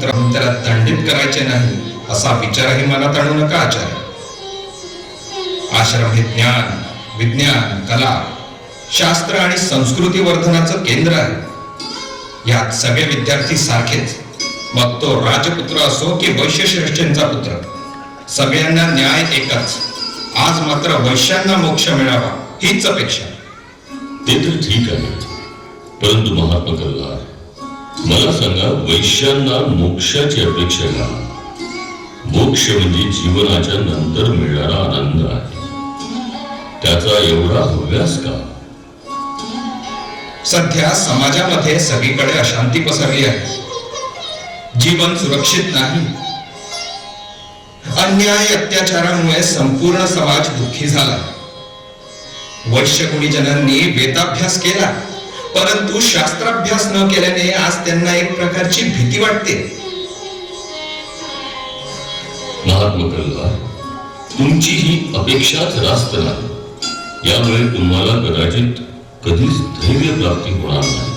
पुत्र त्याला दंडित करायचे नाही असा विचारही मनात आणू नका आचार्य. आश्रम हे ज्ञान, विज्ञान, कला, शास्त्र आणि संस्कृती वर्धनाचं केंद्र आहे. यात सगळे विद्यार्थी सारखेच, मग तो राजपुत्र असो की वैश्यश्रेष्ठींचा पुत्र, सगळ्यांना न्याय एकच. आज मात्र वैश्यांना मोक्ष मिळावा हीच अपेक्षा. ते तर ठीक आहे, परंतु महात्मा कल्लार, मला सांगा, वैश्यांना मोक्षाची अपेक्षा का? मोक्ष म्हणजे जीवनाच्या नंतर मिळणारा आनंद आहे. त्याचा एवढा हव्यास का? सध्या समाजामध्ये सगळीकडे अशांती पसरली आहे. जीवन सुरक्षित नाही. अन्याय अत्याचारामुळे संपूर्ण समाज दुःखी झाला. वैश्य गुणीजनांनी वेदाभ्यास केला, परंतु शास्त्राभ्यास न केल्याने आज त्यांना एक प्रकारची भीती वाटते. महात्मा कल्लार, तुमची ही अपेक्षाच रास्त नाही. यामुळे तुम्हाला कदाचित कधीच धैर्य प्राप्ती होणार नाही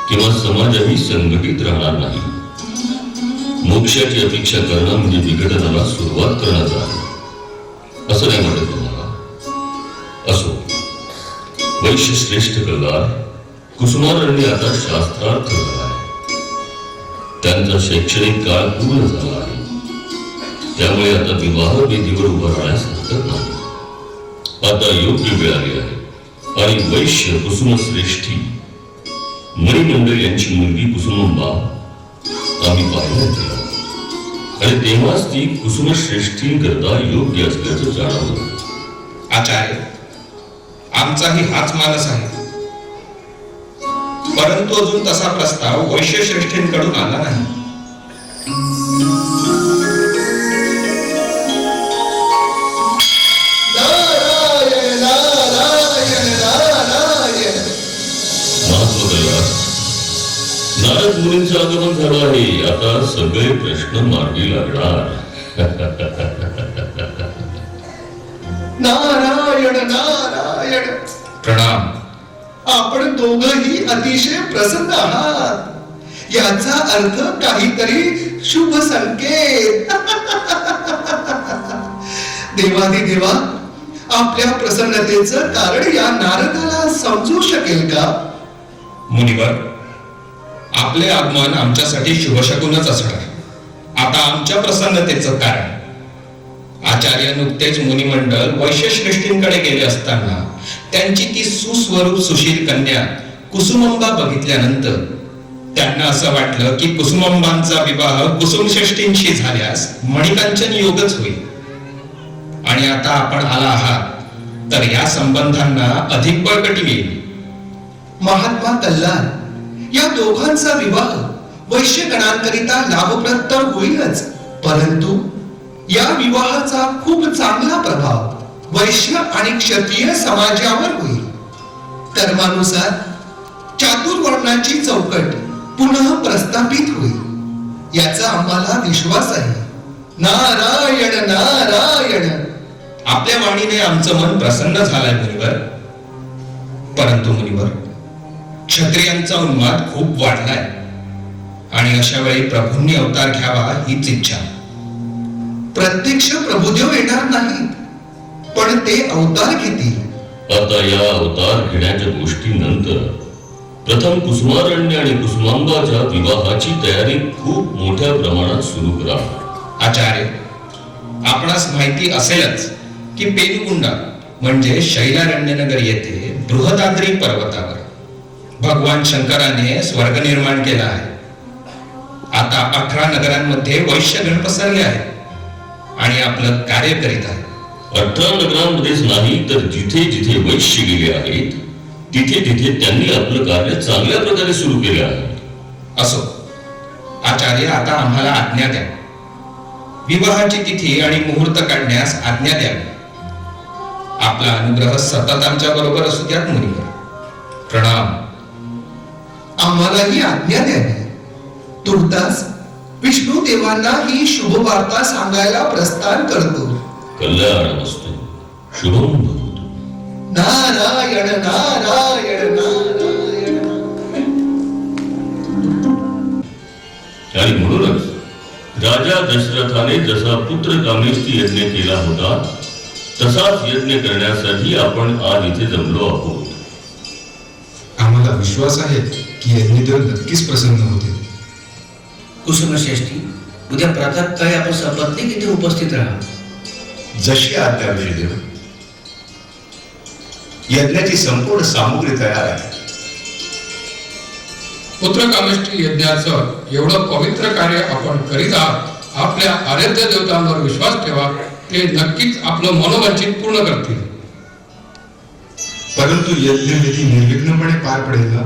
किंवा समाजही संघटित राहणार नाही. मोक्षाची अपेक्षा करणं म्हणजे विघटनाला सुरुवात करण्याचं आहे, असं नाही म्हणत तुम्हाला? असो, वैश्य श्रेष्ठ कल्लार, कुसुमारण्य आता शास्त्रार्थ झाला आहे. त्यांचा शैक्षणिक काळ पूर्ण झाला आहे. त्यामुळे आता विवाह वेदीवर उभं राहण्यास हरकत नाही. आता योग्य वेळ आली आहे आणि वैश्य कुसुमश्रेष्ठी मणिमंडळ यांची मुलगी कुसुमांबा आम्ही पाहायला गेला आणि तेव्हाच ती कुसुमश्रेष्ठींकरता योग्य असल्याचं जाणवलं. आचार्य, आमचाही हाच मानस आहे, परंतु अजून तसा प्रस्ताव वैश्यश्रेष्ठींकडून आला नाही. नारद मुनींचं आगमन झालं आहे. आता सगळे प्रश्न मार्गी लागणार. नारायण नारायण. प्रणाम. आपण दोघही अतिशय प्रसन्न आहात. याचा अर्थ काहीतरी शुभ संकेत. देवाधिदेवा, आपल्या प्रसन्नतेचं कारण या नारदाला समजू शकेल का? मुनिवर, आपले आगमन आमच्यासाठी शुभशकुनच असणार. आता आमच्या प्रसन्नतेचं कारण, आचार्य नुकतेच मुनिमंडळ वैश्यश्रेष्ठींकडे गेले असताना त्यांची ती सुस्वरूप सुशील कन्या कुसुमांबा बघितल्यानंतर त्यांना असं वाटलं की कुसुमांबांचा विवाह कुसुमश्रेष्ठींशी झाल्यास मणिकांचन योगच होईल. आणि आता आपण आला आहात तर या संबंधांना अधिक बळकटी येईल. महात्मा कल्लार, या दोघांचा विवाह वैश्यगणांकरिता लाभप्रद तर होईलच, परंतु या विवाहाचा खूप चांगला प्रभाव वैश्य आणि क्षत्रिय समाजावर होईल. कर्मानुसार चातुर्वर्णाची चौकट पुन्हा प्रस्थापित होईल याचा आम्हाला विश्वास आहे. नारायण नारायण. आपल्या वाणीने आमचं मन प्रसन्न झालंय मुनिवर. परंतु मुनिवर, क्षत्रियांचा उन्माद खूप वाढलाय आणि अशा वेळी प्रभूंनी अवतार घ्यावा हीच इच्छा. प्रत्यक्ष प्रभुदेव येणार नाहीत, पण ते अवतार घेतील. आता या अवतार घेण्याच्या गोष्टीनंतर प्रथम कुसुमारण्य आणि कुसुमांबाच्या विवाहाची तयारी खूप मोठ्या प्रमाणात सुरू करा. आचार्य, आपणास माहिती असेलच की पेनुकुंडा म्हणजे शैलारण्यनगर येथे बृहदाद्री पर्वतावर भगवान शंकराने स्वर्ग निर्माण केला आहे. आता 18 नगरांमध्ये वैश्यगण पसरले आहेत आणि आपलं कार्य करीत आहे. 18 नगरांमध्येच नाही तर जिथे जिथे वैश्य गेले आहेत तिथे तिथे त्यांनी आपलं कार्य चांगल्या प्रकारे सुरू केले आहे. असो आचार्य, आता आम्हाला आज्ञा द्या. विवाहाची तिथी आणि मुहूर्त काढण्यास आज्ञा द्यावी. आपला अनुग्रह सतत आमच्या बरोबर असू द्यात मुनिवर. प्रणाम. आम्हालाही आज्ञा द्यावी. तुर्तास विष्णू देवांना ही शुभ वार्ता सांगायला प्रस्थान करतो. कल्याणमस्तु. शुभम भवतु. नारायण नारायण नारायण. आणि म्हणूनच राजा दशरथाने जसा पुत्र कामेष्टी यज्ञ केला होता तसाच यज्ञ करण्यासाठी आपण आज इथे जमलो आहोत. आम्हाला विश्वास आहे की यज्ञदेव नक्कीच प्रसन्न होतील. कुसुमश्रेष्ठी, उद्या प्रातःकाळी आपण सपत्नीक इथे उपस्थित राहा. जशी आज्ञा विजयदेव. यज्ञाची संपूर्ण सामुग्री तयार आहे. पुत्र कामेष्टी यज्ञाचं एवढं पवित्र कार्य आपण करीत आहात. आपल्या आराध्य देवतांवर विश्वास ठेवा, ते नक्कीच आपलं मनोवांछित पूर्ण करतील. परंतु यज्ञविधी निर्विघ्नपणे पार पडेल ना?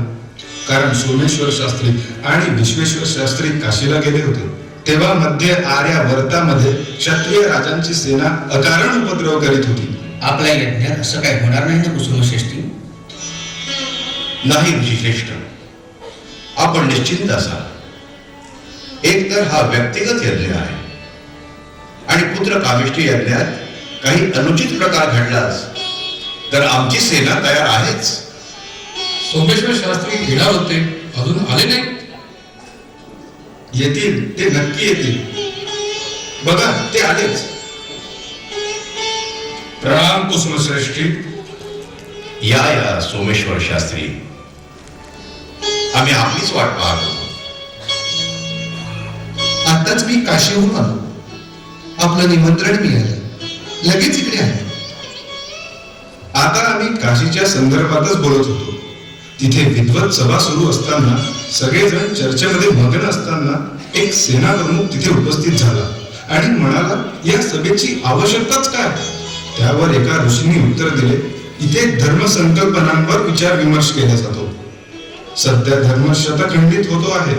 कारण सोमेश्वर शास्त्री आणि विश्वेश्वर शास्त्री काशीला गेले होते तेव्हा मध्य आर्यावर्तामध्ये क्षत्रिय राजांची सेना अकारण उपद्रव करीत होती. आपल्या यज्ञात असं काही होणार नाही ना कुसुमश्रेष्ठी? नाही ऋषिश्रेष्ठ, आपण निश्चिंत असा. एक तर हा व्यक्तिगत यज्ञ आहे आणि पुत्र कामेष्टी यज्ञात काही अनुचित प्रकार घडलाच तर आमची सेना तयार आहेच. सोमेश्वर शास्त्री येणार होते, अजून आले नाही. येतील, ते नक्की येतील. बघा, ते आलेच. प्रणाम कुसुमश्रेष्ठी. या सोमेश्वर शास्त्री, आम्ही आपलीच वाट पाहत होतो. आताच मी काशीहून आलो. आपलं निमंत्रण मिळालं, लगेच इकडे आहे. आता आम्ही काशीच्या संदर्भातच बोलत होतो. तिथे विद्वत सभा सुरू असताना सगळेजण चर्चेमध्ये मग्न असताना एक सेना प्रमुख तिथे उपस्थित झाला आणि म्हणाला, या सभेची आवश्यकताच काय? त्यावर एका ऋषींनी उत्तर दिले, इथे धर्मसंकल्पनांवर विचार विमर्श केला जातो. सध्या धर्म शतखंडित होतो आहे.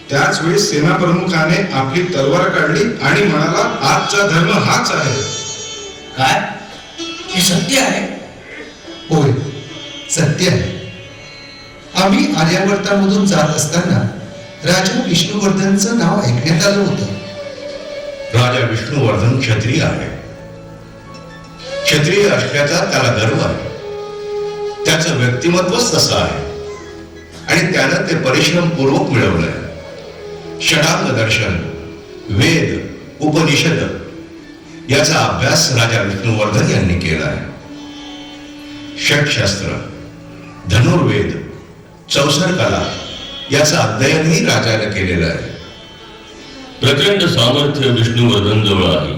त्याच वेळी सेना प्रमुखाने आपली तलवार काढली आणि म्हणाला, आजचा धर्म हाच आहे. काय हे सत्य आहे? होय, सत्य आहे. आम्ही आर्यावर्तामधून जात असताना राजा विष्णुवर्धनचं नाव ऐकण्यात आलं होतं. राजा विष्णुवर्धन क्षत्रिय आहे. क्षत्रिय असल्याचा त्याला गर्व आहे. त्याचं व्यक्तिमत्वच तसं आहे आणि त्यानं ते परिश्रमपूर्वक मिळवलंय. षडांग दर्शन, वेद, उपनिषद याचा अभ्यास राजा विष्णुवर्धन यांनी केला आहे. षटशास्त्र, धनुर्वेद, चौसर कला याचं अध्ययनही राजाने केलेलं आहे. प्रचंड सामर्थ्य विष्णुवर्धन जवळ आहे.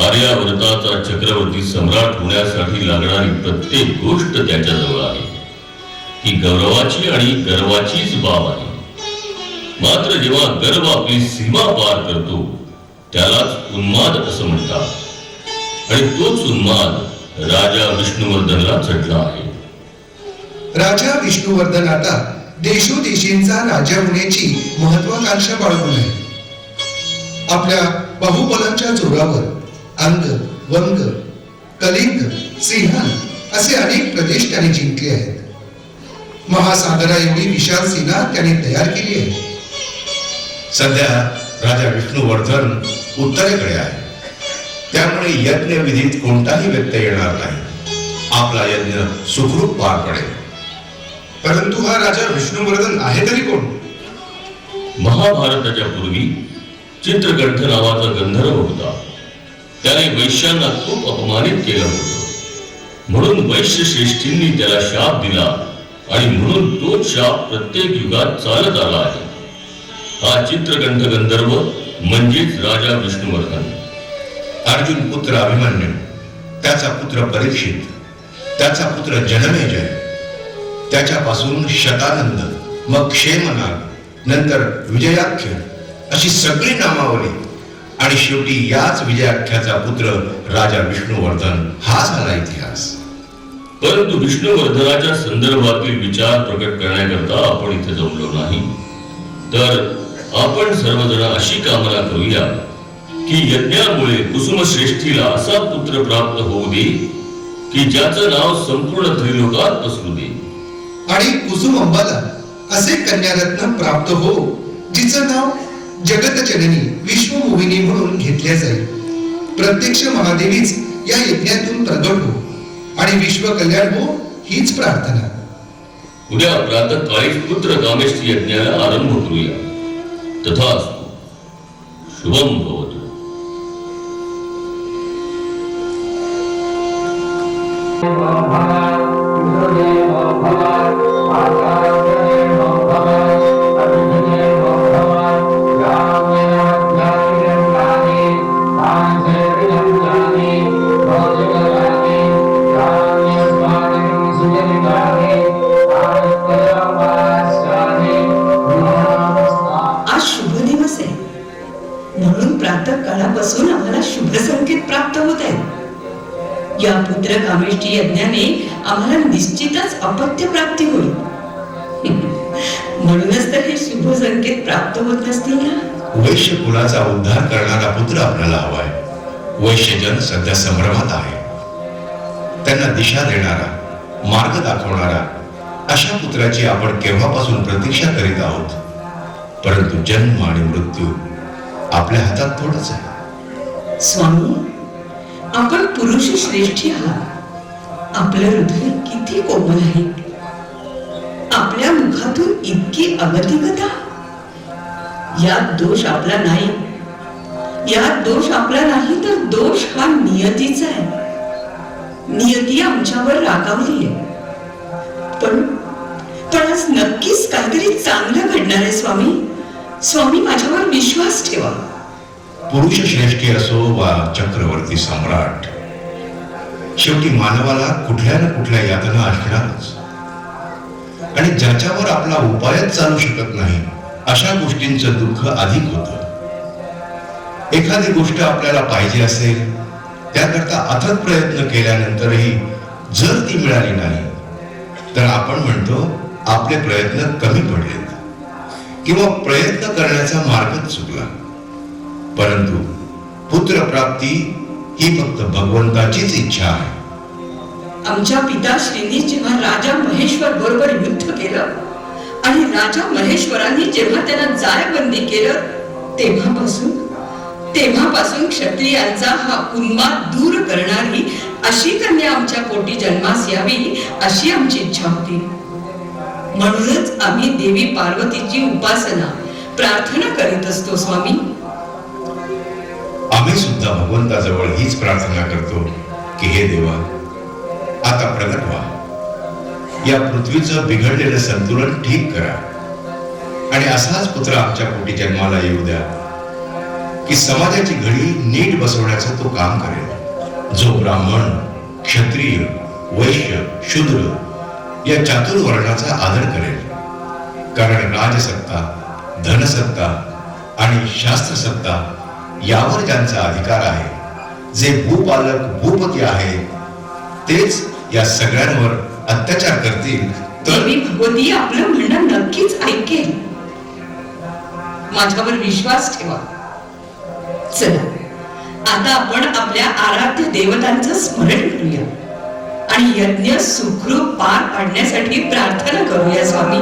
आर्यावर्ताचा चक्रवर्ती सम्राट होण्यासाठी लागणारी प्रत्येक गोष्ट त्याच्याजवळ आहे. ही गौरवाची आणि गर्वाचीच बाब आहे. मात्र जेव्हा गर्व आपली सीमा पार करतो त्यालाच उन्माद असं म्हणतात आणि तोच उन्माद राजा विष्णुवर्धनला चढला आहे. राजा विष्णुवर्धन आता देशोदेशींचा राजा होण्याची महत्वाकांक्षा बाळगून आहे. आपल्या बाहुबलाच्या जोरावर अंग, वंग, कलिंग, सिंहन असे अनेक प्रदेश त्याने जिंकले आहेत. महासागरा एवढी विशाल सेना त्याने तयार केली आहे. सध्या राजा विष्णुवर्धन उत्तरेकडे आहे. त्यामुळे यज्ञ विधीत कोणताही व्यत्यय येणार नाही. आपला यज्ञ सुखरूप पार पडेल. परंतु हा राजा विष्णुवर्धन आहे तरी कोण? महाभारताच्या पूर्वी चित्रकंठ नावाचा गंधर्व होता. त्याने वैश्यांना खूप अपमानित केलं होतं. म्हणून वैश्य श्रेष्ठींनी त्याला शाप दिला आणि म्हणून तोच शाप प्रत्येक युगात चालत आला आहे. हा चित्रकंठ गंधर्व म्हणजेच राजा विष्णुवर्धन. अर्जुन पुत्र अभिमन्यू, त्याचा पुत्र परीक्षित, त्याचा पुत्र जनमेजय, त्याच्यापासून शतानंद, मग क्षेमनाग, नंतर विजयाख्य अशी सगळी नामावली आणि शेवटी याच विजयाख्याचा पुत्र राजा विष्णुवर्धन हा झाला इतिहास. परंतु विष्णुवर्धनाच्या संदर्भातील विचार प्रकट करण्याकरता आपण इथे जमलो नाही. तर आपण सर्वजण अशी कामना करूया की यज्ञामुळे कुसुमश्रेष्ठीला असा पुत्र प्राप्त होऊ दे की ज्याचं नाव संपूर्ण त्रिलोकात पसरू दे. आणि कुसुम अंबाला असे कन्यारत्न प्राप्त हो जिचं नाव जगतजननी विश्वमोहिनी म्हणून घेतल्या जाईल. प्रत्यक्ष महादेवीच या यज्ञातून प्रगट हो आणि विश्व कल्याण हो हीच प्रार्थना. उद्या प्रातःकाळी पुत्र कामेष्टी यज्ञाला आरंभ करूया. तथास्तु. शुभम भवतु. आज शुभ दिवस आहे म्हणून प्रातः काळापासून आम्हाला शुभ संकेत प्राप्त होत आहेत. या पुत्र कामेष्टी यज्ञाने आम्हाला निश्चितच अपत्य प्राप्ती होईल. म्हणूनच तर हे शुभ संकेत प्राप्त होत नसतील ना. वैश्य कुलाचा उद्धार करणारा पुत्र आपल्याला हवाय. वैश्यजन सध्या संभ्रमात आहे. त्यांना दिशा देणारा, मार्ग दाखवणारा अशा पुत्राची आपण केव्हापासून प्रतीक्षा करीत आहोत. परंतु जन्म आणि मृत्यू आपल्या हातात थोडंच आहे. स्वामी, आपण पुरुष श्रेष्ठी आहात. आपलं हृदय किती कोमल आहे. आपल्या मुखातून इतकी अगतिकता. यात दोष आपला नाही. यात दोष आपला नाही तर दोष हा नियतीचा आहे. नियती आमच्यावर रागावली आहे. पण आज नक्कीच काहीतरी चांगलं घडणार आहे स्वामी. स्वामी, माझ्यावर विश्वास ठेवा. पुरुष श्रेष्ठी असो वा चक्रवर्ती सम्राट, शेवटी मानवाला कुठल्या ना कुठल्या यातना असणारच. आणि ज्याच्यावर आपला उपायच चालू शकत नाही अशा गोष्टींचं दुःख अधिक होतं. एखादी गोष्ट आपल्याला पाहिजे असेल, त्याकरता अथक प्रयत्न केल्यानंतरही जर ती मिळाली नाही तर आपण म्हणतो आपले प्रयत्न कमी पडलेत किंवा प्रयत्न करण्याचा मार्गच चुकला. परंतु पुत्र प्राप्ती ही फक्त भगवंताचीच इच्छा आहे. आमच्या पिताश्रींनी जेव्हा राजा महेश्वर बरोबर युद्ध केलं आणि राजा महेश्वरांनी जेव्हा त्यांना जायबंदी केलं, तेव्हापासून क्षत्रियांचा हा उन्माद दूर करणारी अशी कन्या आमच्या पोटी जन्मास यावी अशी आमची इच्छा होती. म्हणूनच आम्ही देवी पार्वतीची उपासना, प्रार्थना करीत असतो स्वामी. आम्ही सुद्धा भगवंताजवळ हीच प्रार्थना करतो की हे देवा, आता प्रगट व्हा. या पृथ्वीचं बिघडलेलं संतुलन ठीक करा आणि असाच पुत्र आमच्या पोटी जन्माला येऊ द्या की समाजाची घडी नीट बसवण्याचं तो काम करेल. जो ब्राह्मण, क्षत्रिय, वैश्य, शूद्र या चातुर्वर्णाचा आदर करेल. कारण राजसत्ता, धनसत्ता आणि शास्त्रसत्ता यावर ज्यांचा अधिकार आहे, जे भूपालक, भूपती आहेत, तेच या सगळ्यांवर अत्याचार करतील तर देवी भगवती आपलं म्हणणं नक्कीच ऐकेल. माझ्यावर विश्वास ठेवा. चला, आता आपण आपल्या आराध्य देवतांचं स्मरण करूया आणि यज्ञ सुखरूप पार पाडण्यासाठी प्रार्थना करूया स्वामी.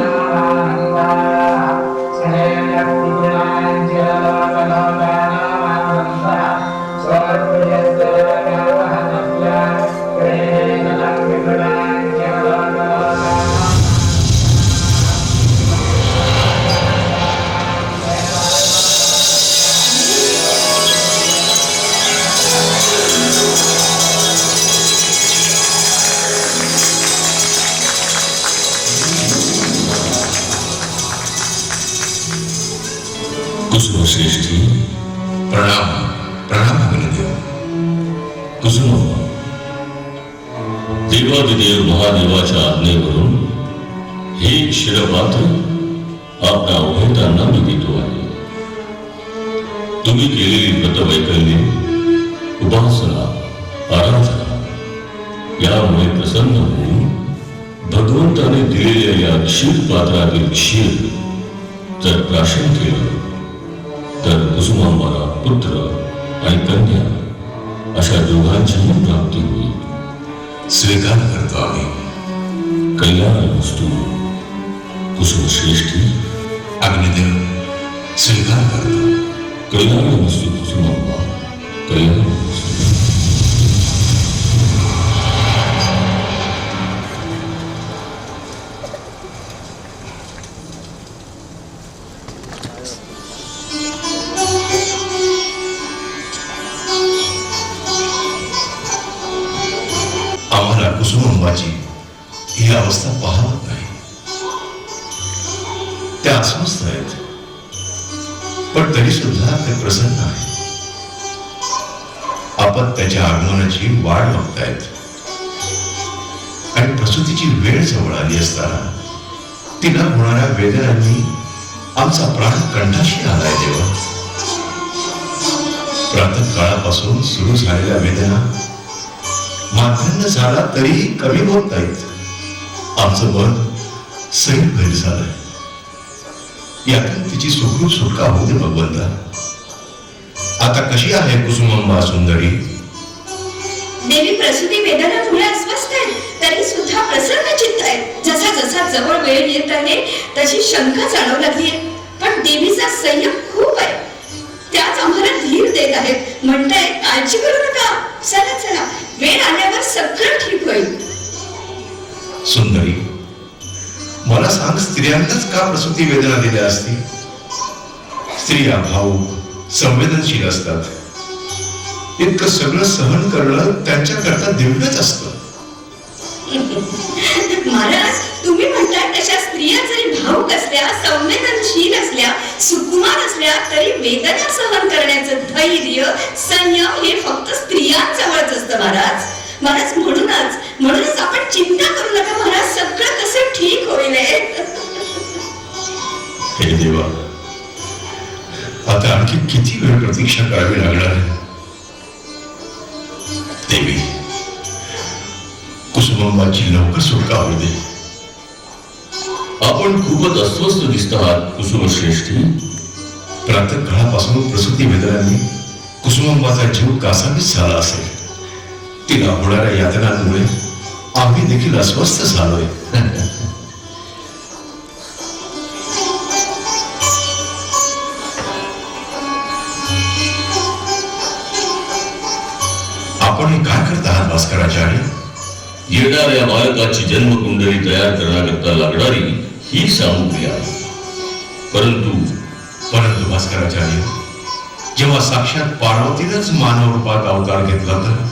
कुसुम श्रेष्ठी, प्रणाम. प्रणाम अग्निदेव. कुसुम, देवादिदेव महादेवाच्या आज्ञेवरून हे क्षीरपात्र आपल्या उभयतांना मी देतो आहे. तुम्ही केलेली व्रतवैकल्ये, उपासना, आराधना यामुळे प्रसन्न होऊन भगवंताने दिलेल्या या क्षीरपात्रातील क्षीर जर प्राशन केलं तर कुसुमांबरा पुत्र आणि कन्या अशा दोघांचीही प्राप्ती होईल. स्वीकार करतो आम्ही. कल्याण वस्तू कुसुम श्रेष्ठी. अग्निदेव, स्वीकार करतो. कल्याण वस्तू कुसुमांबा. कल्याण वस्तू. अवस्था पाहत नाही. त्या अस्वस्थ आहेत, पण तरी सुद्धा ते प्रसन्न आहेत. आपण त्याच्या आगमनाची वाट बघतायत आणि प्रसूतीची वेळ जवळ आली असताना तिला होणाऱ्या वेदनांनी आमचा प्राण कंठाशी आलाय देवा. प्रातः काळापासून सुरू झालेल्या वेदना माध्यम झाला तरी कमी होत नाहीत. आमचं मन सैल भैर झालंय. यातून तिची सुखरूप सुटका होऊ दे भगवंता. आता कशी आहे कुसुमांबा सुंदरी? देवी प्रसूती वेदनामुळे अस्वस्थ आहे, तरी सुद्धा प्रसन्न चित्त आहे. जसा जसा जवळ वेळ येत आहे तशी शंका जाणवू लागली आहे. पण देवीचा संयम खूप आहे. त्याच आम्हाला धीर देत आहेत. म्हणताय काळजी करू नका, चला चला, वेळ आल्यावर सगळं ठीक होईल. सुंदरी, मला सांग, स्त्रियांनाच का प्रसूती वेदना दिल्या असतील? स्त्रिया भावुक, संवेदनशील असतात. इतकं सगळं सहन करणं त्यांच्याकरता दिव्यच असतं. महाराज, तुम्ही म्हणताय तशा स्त्रिया जरी भावुक असल्या, संवेदनशील असल्या, सुकुमार असल्या, तरी वेदना सहन करण्याचं धैर्य, संयम हे फक्त स्त्रियांजवळच असतं महाराज. महाराज, म्हणूनच आपण चिंता करू नका महाराज, सगळं कसं ठीक होईल. हे देवा, आता आणखी किती वेळ प्रतीक्षा करावी लागणार आहे? देवी, कुसुमांबाची लवकर सुटका होऊ दे. आपण खूपच अस्वस्थ दिसत आहात कुसुमश्रेष्ठी. प्रातः काळापासून प्रसूती वेदनांनी कुसुमांबाचा जीव कासावीस झाला असेल. तिला होणाऱ्या यातनांमुळे आम्ही देखील अस्वस्थ झालोय. आपण हे काय करत आहात भास्कराचार्य? येणाऱ्या बालकाची जन्मकुंडली तयार करण्याकरता लागणारी ही सामुग्री आहे. परंतु भास्कराचार्य, जेव्हा साक्षात पार्वतीनंच मानव रूपात अवतार घेतला तर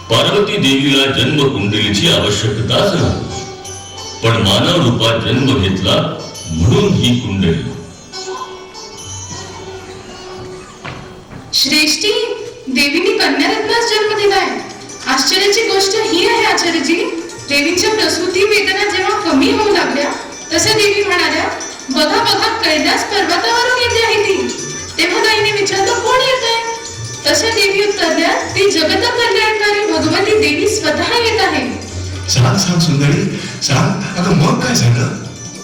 पार्वती देवीला जन्मकुंडलीची आवश्यकताच नाही, पण मानव रूपात जन्म घेतला म्हणून ही कुंडली. श्रेष्ठी, देवीने कन्यारत्नास जन्म दिलाय. आश्चर्याची गोष्ट ही आहे आचार्यजी, देवीच्या प्रसूती वेदना जेव्हा कमी होऊ लागल्या तसे देवी म्हणाल्या, बघा बघा, कैलास पर्वतावरून येते आहे ती. तेव्हा ताईने विचारलं, कोण येत आहे? तसे देवी उत्तरल्या, ती जगत कल्याणकारी भगवती देवी स्वतः येत आहे. सांग सुंदरी, सांग. अगं मग काय झालं?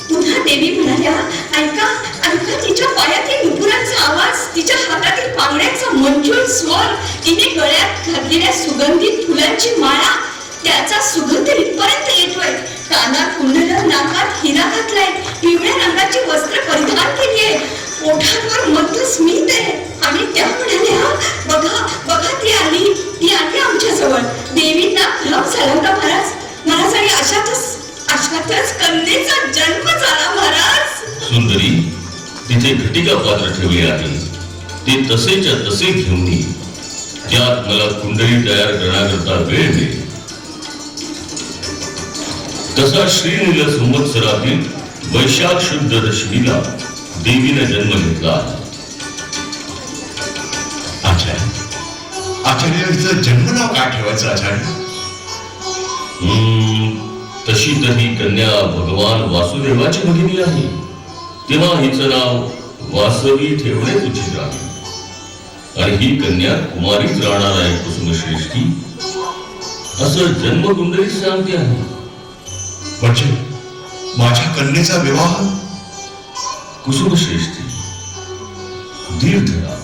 पुन्हा देवी म्हणाल्या, ऐका ऐका, तिच्या पायातील नुपुरांचा आवाज, तिच्या हातातील पांगड्यांचा मंजूळ स्वर, तिने गळ्यात घातलेल्या सुगंधित फुलांची माळा, त्याचा सुगंध इथपर्यंत येतोय. कानात कुंडल, नाकात हिरा घातलाय, पिवळ्या रंगाची वस्त्र परिधान केली आहे, ओठांवर मधुर स्मित आहे. आणि त्या म्हणाल्या, बघा बघा, ती आली आमच्या जवळ. देवींना भ्रम झाला होता महाराज, आणि अशातच कन्येचा जन्म झाला महाराज. सुंदरी, तिथे घटिका पात्र ठेवले आहे, ते तसेच्या तसे घेऊन ये. त्यात मला कुंडली तयार करण्याकरता वेळ मिळेल. तसा श्रीनील संवत्सरातील वैशाख शुद्ध दशमीला देवीने जन्म घेतला. आचार्य, हिचं जन्मनाव काय ठेवायचं आचार्य? तशी तर ही कन्या भगवान वासुदेवाची भगिनी आहे, तेव्हा हिचं नाव वासवी ठेवणे उचित आहे. आणि ही कन्या कुमारीच राहणार आहे कुसुमश्रेष्ठी, असं जन्मकुंडली सांगते आहे. म्हणजे माझ्या कन्येचा विवाह? कुसुमश्रेष्ठी, धीर धरा.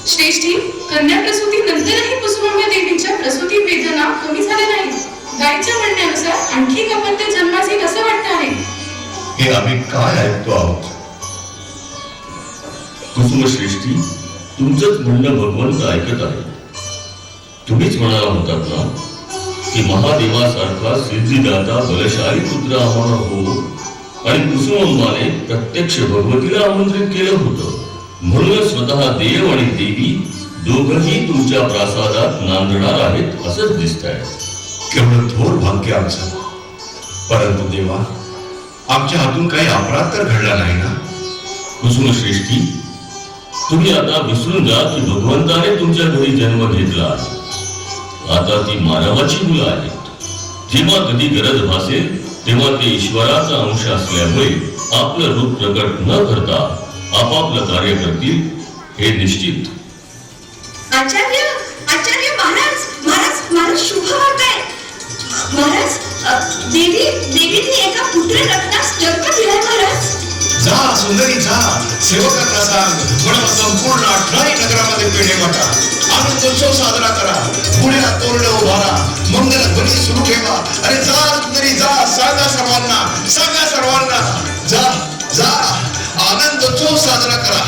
श्रेष्ठी, कन्या प्रसूती नंतरही कुसुमांबा देवींच्या प्रसूती वेदना कमी झाल्या नाहीत. गायीच्या म्हणण्यानुसार आणखी अपत्य जन्मास येईल असं वाटतं आहे. हे आम्ही काय ऐकतो आहोत? कुसुमश्रेष्ठी, तुमचंच म्हणणं भगवंत ऐकत आहे. तुम्हीच म्हणाला होतात ना की महादेवासारखा सिद्धिदाता बलशाली पुत्र आम्हाला हो, आणि कुसुमांबाने प्रत्यक्ष भगवतीला आमंत्रित केलं होतं. म्हणूनच स्वतः देव आणि देवी दोघंही तुमच्या प्रासादात नांदणार आहेत असंच दिसत आहे. केवढं थोर भाग्य आमचं. परंतु देवा, आमच्या हातून काही अपराध तर घडला नाही ना? कुसुमश्रेष्ठी, तुम्ही आता विसरून जा की भगवंताने तुमच्या घरी जन्म घेतला. आता ती मानवाची मुलं आहेत. जेव्हा कधी गरज भासेल तेव्हा ते ईश्वराचा अंश असल्यामुळे आपलं रूप प्रकट न करता आपापलं कार्य करतील हे निश्चित. आचार्य आचार्य महाराज महाराज महाराज शुभ वार्ता आहे. महाराज देवीने एका पुत्र रत्नास जन्म दिलाय महाराज. जा सुंदरी जा, सेवकांना सांग म्हणून संपूर्ण 18 नगरामध्ये पेढे वाटा, आनंदोत्सव साजरा करा, पुण्याला तोरण उभारा, मंगल ध्वनी सुरू ठेवा. अरे जा सुंदरी जा, सांगा सर्वांना जा जा, आनंदोत्सव साजरा करा.